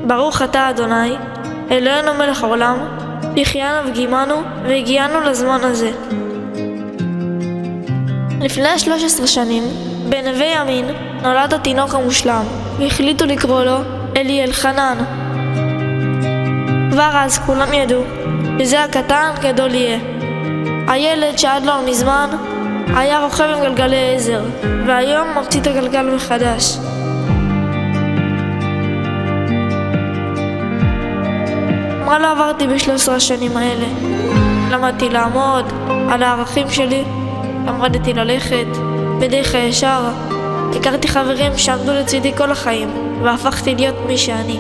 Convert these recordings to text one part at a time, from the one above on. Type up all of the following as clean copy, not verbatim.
ברוך אתה אדוני, אלוהינו מלך העולם, שהחיינו וקיימנו והגיענו לזמן הזה. לפני 13 שנים, בנווה ימין, נולד התינוק המושלם, והחליטו לקרוא לו אליאל חנן. כבר אז כולם ידעו שזה הקטן גדול יהיה. הילד שעד לא מזמן היה רוכב עם גלגלי עזר, והיום ממציא את הגלגל מחדש. מה לא עברתי ב13 השנים האלה? למדתי לעמוד על הערכים שלי, למדתי ללכת בדרך הישר, הכרתי חברים שעמדו לצידי כל החיים, והפכתי להיות מי שאני.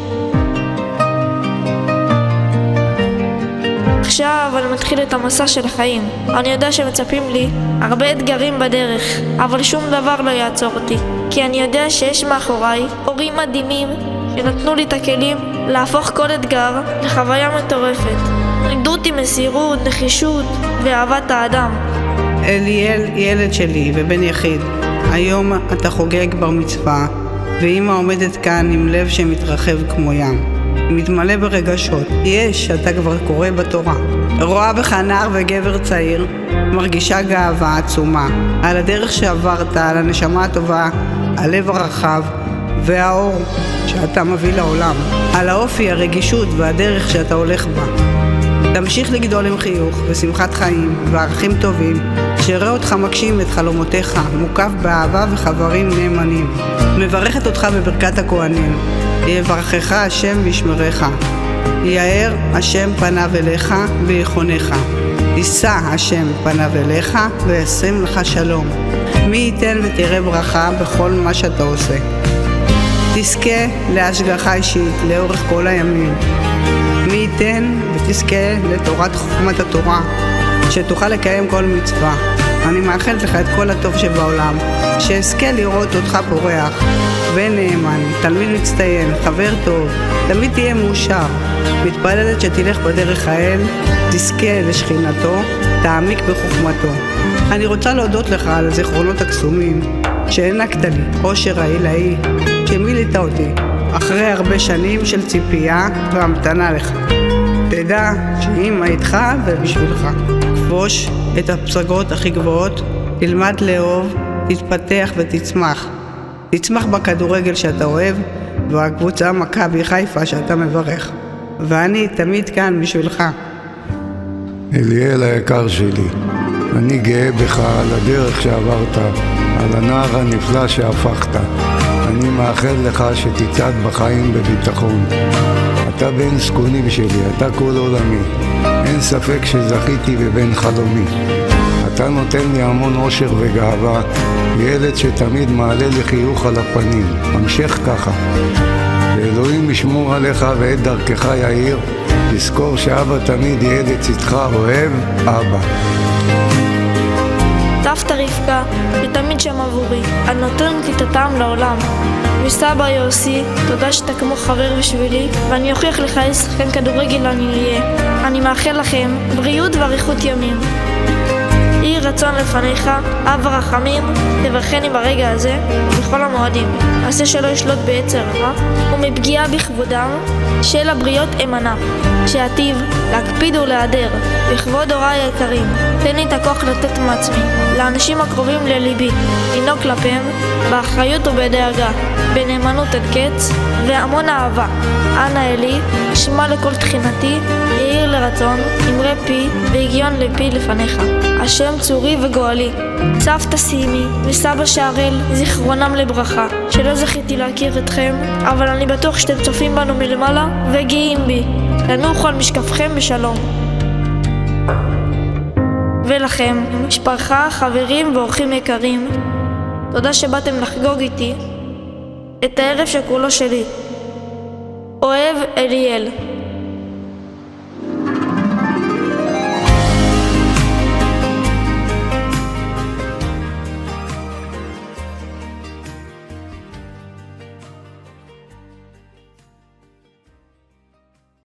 עכשיו אני מתחיל את המסע של החיים. אני יודע שמצפים לי הרבה אתגרים בדרך, אבל שום דבר לא יעצור אותי, כי אני יודע שיש מאחוריי הורים מדהימים שנתנו לי את הכלים להפוך כל אתגר לחוויה מטורפת. לימדו אותי מסירות, נחישות ואהבת האדם. אליאל ילד שלי ובן יחיד. היום אתה חוגג בר מצווה, ואמא עומדת כאן עם לב שמתרחב כמו ים, מתמלא ברגשות. אתה כבר קורא בתורה, רואה בך נער וגבר צעיר, מרגישה גאווה עצומה על הדרך שעברת, על הנשמה הטובה, הלב הרחב והאור שאתה מביא לעולם, על האופי, הרגישות והדרך שאתה הולך בה. תמשיך לגדול עם חיוך ושמחת חיים וערכים טובים, שיראה אותך מגשים את חלומותיך, מוקף באהבה וחברים נאמנים. מברכת אותך בברכת הכהנים, יברכך השם וישמרך, יאר השם פניו אליך ויחונך, יישא השם פניו אליך וישים לך שלום. מי ייתן ותראה ברכה בכל מה שאתה עושה. תזכה להשגחה אישית לאורך כל הימים. מי ייתן ותזכה לתורת חוכמת התורה, שתוכל לקיים כל מצווה. אני מאחלת לך את כל הטוב שבעולם, שאזכה לראות אותך פורח ונאמן, תלמיד מצטיין, חבר טוב, תמיד תהיה מאושר. מתפללת שתלך בדרך האל, תזכה לשכינתו, תעמיק בחוכמתו. אני רוצה להודות לך על הזיכרונות הקסומים שהענקת לי, עושר העילאי שמילאת אותי אחרי הרבה שנים של ציפייה והמתנה לך. תדע שאמא איתך ובשבילך. כבוש את הפסגות הכי גבוהות, תלמד לאהוב, תתפתח ותצמח. תצמח בכדורגל שאתה אוהב, והקבוצה מכבי חיפה שאתה מברך. ואני תמיד כאן בשבילך. אליאל היקר שלי, אני גאה בך על הדרך שעברת, על הנער הנפלא שהפכת. אני מאחל לך שתצעד בחיים בביטחון. אתה בן זקונים שלי, אתה כל עולמי. אין ספק שזכיתי בבן חלומי. אתה נותן לי המון אושר וגאווה, ילד שתמיד מעלה לי חיוך על הפנים. המשך ככה. ואלוהים ישמור עליך ואת דרכך יאיר. תזכור שאבא תמיד יהיה לצדך, אוהב אבא. סבתא רבקה, שתמיד שם עבורי, את נותנת לי את הטעם לעולם. וסבא יוסי, תודה שאתה כמו חבר בשבילי, ואני אוכיח לך איזה שחקן כדורגל אני אהיה. אני מאחל לכם בריאות ואריכות ימים. יהי רצון לפניך, אב הרחמים, תברכני ברגע הזה ובכל המועדים. עשה שלא ישלוט ביצר הרע ומפגיעה בכבודם של הבריות אמנה, שעתיב להקפיד ולהיעדר בכבוד הוריי היקרים. תן לי את הכוח לתת מעצמי לאנשים הקרובים לליבי, לנהוג כלפיהם באחריות ובדאגה, בנאמנות עד קץ והמון אהבה. אנא אלי, שמע לכל תחינתי, יאיר לרצון, אמרי פי והגיון לפי לפניך. השם צורי וגואלי, סבתא סימי וסבא שערל, זיכרונם לברכה, שלא זכיתי להכיר אתכם, אבל אני בטוח שאתם צופים בנו מלמעלה וגאים בי. תנוחו על משקפכם בשלום. ולכם, משפחה, חברים ואורחים יקרים, תודה שבאתם לחגוג איתי את הערב שכולו שלי. אוהב אליאל.